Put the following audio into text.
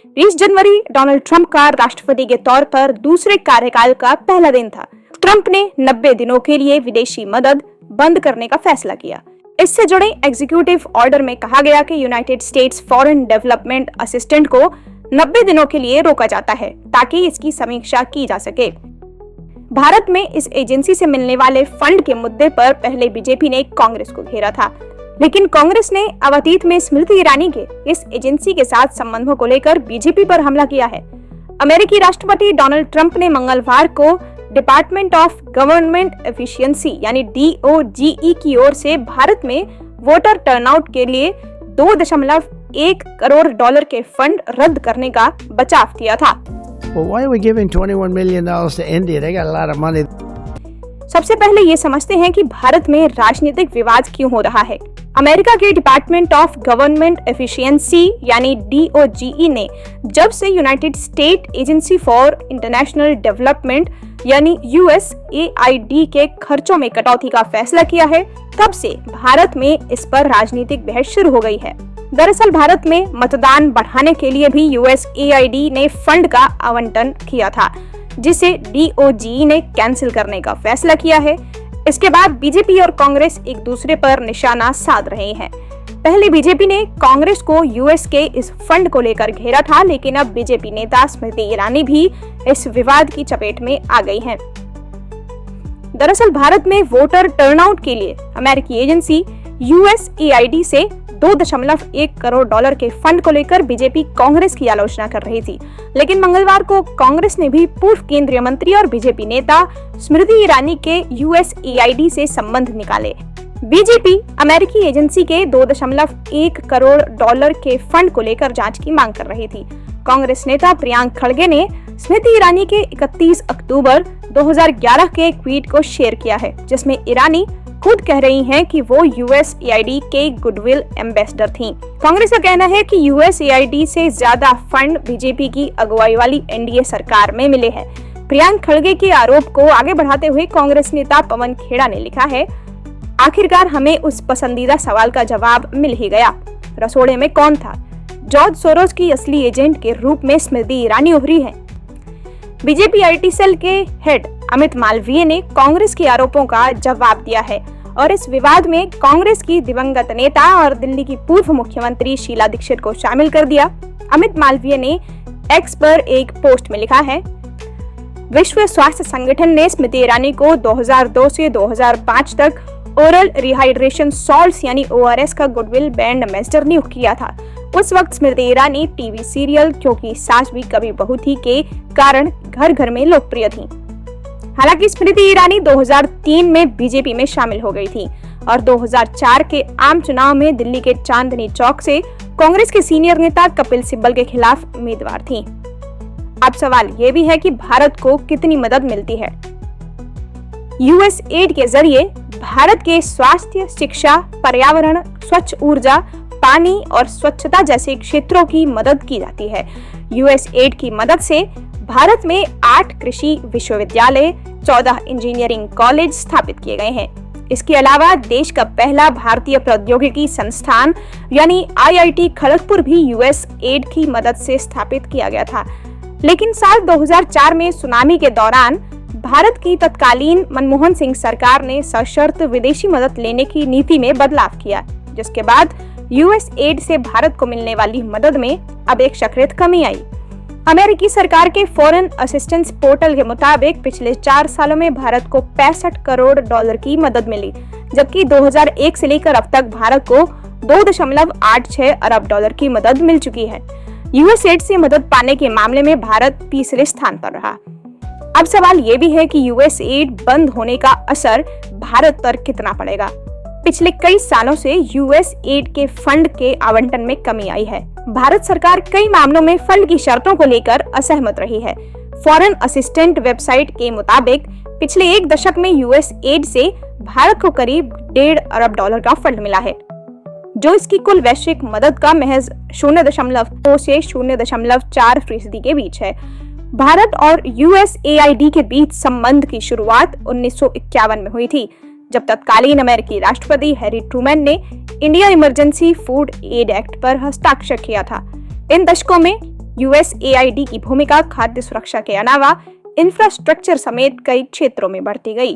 20 जनवरी Donald Trump का राष्ट्रपति के तौर पर दूसरे कार्यकाल का पहला दिन था। ट्रंप ने 90 दिनों के लिए विदेशी मदद बंद करने का फैसला किया। इससे जुड़े एग्जीक्यूटिव ऑर्डर में कहा गया कि United states foreign development assistant को 90 दिनों के लिए रोका जाता है ताकि इसकी समीक्षा की जा सके। भारत में इस एजेंसी से मिलने वाले फंड के मुद्दे पर पहले बीजेपी ने कांग्रेस को घेरा था, लेकिन कांग्रेस ने अब अतीत में स्मृति ईरानी के इस एजेंसी के साथ संबंधों को लेकर बीजेपी पर हमला किया है। अमेरिकी राष्ट्रपति डोनाल्ड ट्रंप ने मंगलवार को डिपार्टमेंट ऑफ गवर्नमेंट एफिशिएंसी यानी DOGE की ओर से भारत में वोटर टर्नआउट के लिए 2.1 करोड़ डॉलर के फंड रद्द करने का बचाव किया था। Well, why are we giving $21 million to India? They got a lot of money. सबसे पहले ये समझते हैं कि भारत में राजनीतिक विवाद क्यों हो रहा है। अमेरिका के डिपार्टमेंट ऑफ गवर्नमेंट एफिशिएंसी यानी DOGE ने जब से United state agency for international development यानी USAID के खर्चों में कटौती का फैसला किया है, तब से भारत में इस पर राजनीतिक बहस शुरू हो गई है। दरअसल भारत में मतदान बढ़ाने के लिए भी USAID ने फंड का आवंटन किया था, जिसे DOGE ने कैंसिल करने का फैसला किया है। इसके बाद बीजेपी और कांग्रेस एक दूसरे पर निशाना साध रहे हैं। पहले बीजेपी ने कांग्रेस को यूएस के इस फंड को लेकर घेरा था, लेकिन अब बीजेपी नेता स्मृति ईरानी भी इस विवाद की चपेट में आ गई हैं। दरअसल भारत में वोटर टर्नआउट के लिए अमेरिकी एजेंसी USAID से 2.1 करोड़ डॉलर के फंड को लेकर बीजेपी कांग्रेस की आलोचना कर रही थी, लेकिन मंगलवार को कांग्रेस ने भी पूर्व केंद्रीय मंत्री और बीजेपी नेता स्मृति ईरानी के USAID से संबंध निकाले। बीजेपी अमेरिकी एजेंसी के 2.1 करोड़ डॉलर के फंड को लेकर जांच की मांग कर रही थी। कांग्रेस नेता प्रियंका खड़गे ने स्मृति ईरानी के 31 अक्टूबर 2011 के एक ट्वीट को शेयर किया है, जिसमें ईरानी खुद कह रही हैं कि वो USAID के गुडविल एम्बेसडर थीं। कांग्रेस का कहना है कि USAID से ज्यादा फंड बीजेपी की अगुवाई वाली NDA सरकार में मिले हैं। प्रियंका खड़गे के आरोप को आगे बढ़ाते हुए कांग्रेस नेता पवन खेड़ा ने लिखा है, आखिरकार हमें उस पसंदीदा सवाल का जवाब मिल ही गया। रसोड़े में कौन था? जॉर्ज सोरोस की असली एजेंट के रूप में स्मृति ईरानी उभरी है। बीजेपी IT सेल के हेड अमित मालवीय ने कांग्रेस के आरोपों का जवाब दिया है और इस विवाद में कांग्रेस की दिवंगत नेता और दिल्ली की पूर्व मुख्यमंत्री शीला दीक्षित को शामिल कर दिया। अमित मालवीय ने X पर एक पोस्ट में लिखा है, विश्व स्वास्थ्य संगठन ने स्मृति ईरानी को 2002 से 2005 तक ओरल रिहाइड्रेशन सॉल्ट्स यानी ORS का गुडविल ब्रांड एम्बेसडर नियुक्त किया था। उस वक्त स्मृति ईरानी टीवी सीरियल क्योंकि सास भी कभी बहू थी के कारण घर घर में लोकप्रिय थी। हालांकि स्मृति ईरानी 2003 में बीजेपी में शामिल हो गई थी और 2004 के आम चुनाव में दिल्ली के चांदनी चौक से कांग्रेस के सीनियर नेता कपिल सिब्बल के खिलाफ उम्मीदवार थी। अब सवाल ये भी है कि भारत को कितनी मदद मिलती है। USAID के जरिए भारत के स्वास्थ्य, शिक्षा, पर्यावरण, स्वच्छ ऊर्जा, पानी और स्वच्छता जैसे क्षेत्रों की मदद की जाती है। USAID की मदद से भारत में 8 कृषि विश्वविद्यालय, 14 इंजीनियरिंग कॉलेज स्थापित किए गए हैं। इसके अलावा देश का पहला भारतीय प्रौद्योगिकी संस्थान यानी IIT खड़गपुर भी USAID की मदद से स्थापित किया गया था। लेकिन साल 2004 में सुनामी के दौरान भारत की तत्कालीन मनमोहन सिंह सरकार ने सशर्त विदेशी मदद लेने की नीति में बदलाव किया, जिसके बाद USAID से भारत को मिलने वाली मदद में अब एक शक्रित कमी आई। अमेरिकी सरकार के फॉरेन असिस्टेंस पोर्टल के मुताबिक पिछले 4 सालों में भारत को 65 करोड़ डॉलर की मदद मिली, जबकि 2001 से लेकर अब तक भारत को 2.86 अरब डॉलर की मदद मिल चुकी है। USAID से मदद पाने के मामले में भारत तीसरे स्थान पर रहा। अब सवाल ये भी है कि USAID बंद होने का असर भारत पर कितना पड़ेगा। पिछले कई सालों से USAID के फंड के आवंटन में कमी आई है। भारत सरकार कई मामलों में फंड की शर्तों को लेकर असहमत रही है। फॉरेन असिस्टेंट वेबसाइट के मुताबिक पिछले 1 दशक में USAID से भारत को करीब 1.5 अरब डॉलर का फंड मिला है, जो इसकी कुल वैश्विक मदद का महज 0.2 से 0.4% के बीच है। भारत और USAID के बीच संबंध की शुरुआत 1951 में हुई थी, जब तत्कालीन अमेरिकी राष्ट्रपति हैरी ट्रूमैन ने India emergency food aid act पर हस्ताक्षर किया था। इन दशकों में USAID की भूमिका खाद्य सुरक्षा के अलावा इंफ्रास्ट्रक्चर समेत कई क्षेत्रों में बढ़ती गई।